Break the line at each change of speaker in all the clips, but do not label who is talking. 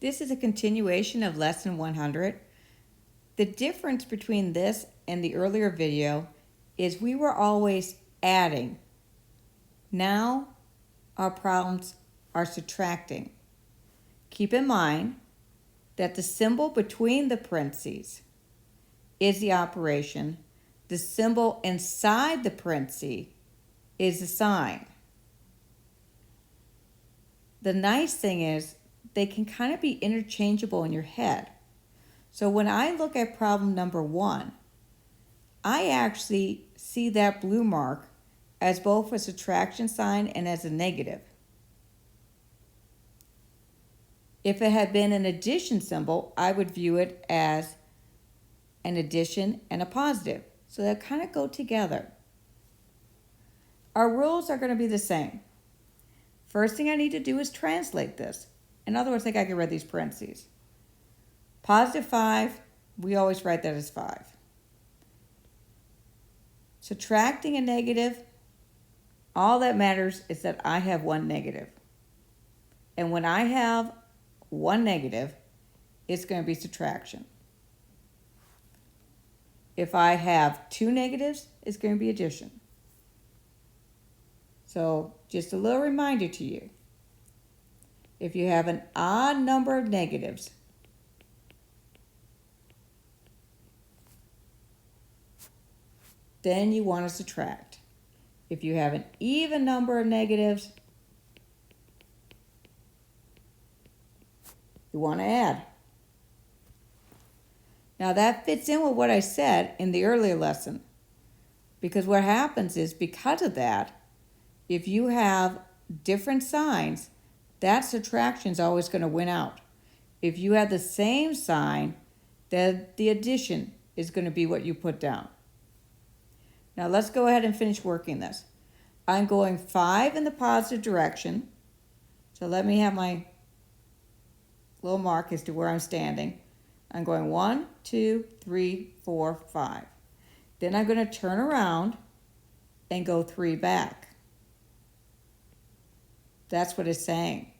This is a continuation of lesson 100. The difference between this and the earlier video is we were always adding. Now our problems are subtracting. Keep in mind that the symbol between the parentheses is the operation. The symbol inside the parentheses is the sign. The nice thing is they can kind of be interchangeable in your head. So when I look at problem number 1, I actually see that blue mark as both a subtraction sign and as a negative. If it had been an addition symbol, I would view it as an addition and a positive. So they kind of go together. Our rules are going to be the same. First thing I need to do is translate this. In other words, I got to get rid of these parentheses. Positive 5, we always write that as 5. Subtracting a negative, all that matters is that I have one negative. And when I have one negative, it's going to be subtraction. If I have two negatives, it's going to be addition. So just a little reminder to you. If you have an odd number of negatives, then you want to subtract. If you have an even number of negatives, you want to add. Now that fits in with what I said in the earlier lesson. Because what happens is, because of that, if you have different signs, that subtraction is always going to win out. If you have the same sign, then the addition is going to be what you put down. Now let's go ahead and finish working this. I'm going 5 in the positive direction. So let me have my little mark as to where I'm standing. I'm going 1, 2, 3, 4, 5. Then I'm going to turn around and go 3 back. That's what it's saying.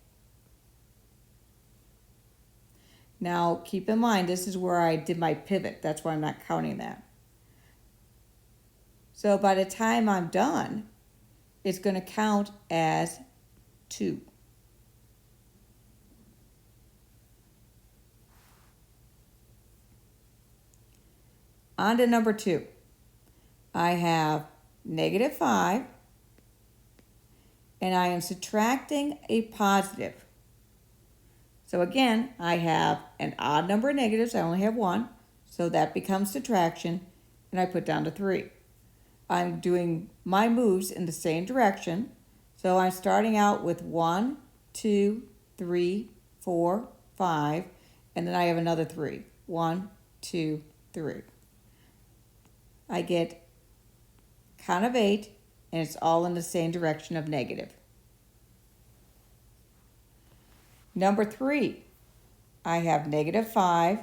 Now keep in mind, this is where I did my pivot. That's why I'm not counting that. So by the time I'm done, it's going to count as 2. On to number 2. I have negative 5, and I am subtracting a positive. So again, I have an odd number of negatives. I only have 1, so that becomes subtraction, and I put down to 3. I'm doing my moves in the same direction, so I'm starting out with 1, 2, 3, 4, 5, and then I have another 3. 1, 2, 3. I get count of 8, and it's all in the same direction of negative. Number 3, I have negative 5,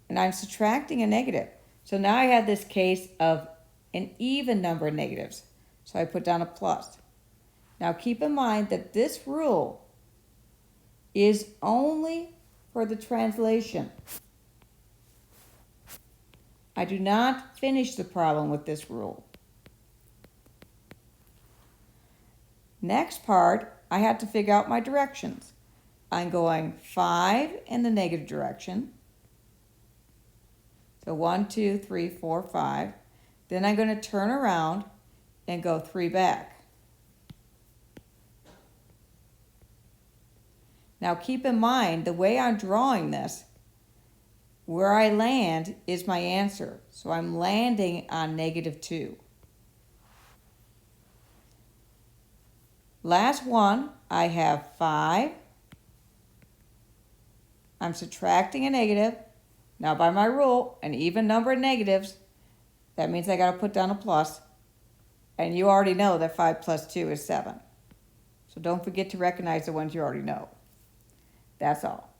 and I'm subtracting a negative. So now I have this case of an even number of negatives. So I put down a plus. Now keep in mind that this rule is only for the translation. I do not finish the problem with this rule. Next part, I have to figure out my directions. I'm going 5 in the negative direction. So 1, 2, 3, 4, 5. Then I'm going to turn around and go 3 back. Now keep in mind, the way I'm drawing this, where I land is my answer. So I'm landing on negative 2. Last one, I have 5. I'm subtracting a negative. Now by my rule, an even number of negatives, that means I got to put down a plus. And you already know that 5 plus 2 is 7. So don't forget to recognize the ones you already know. That's all.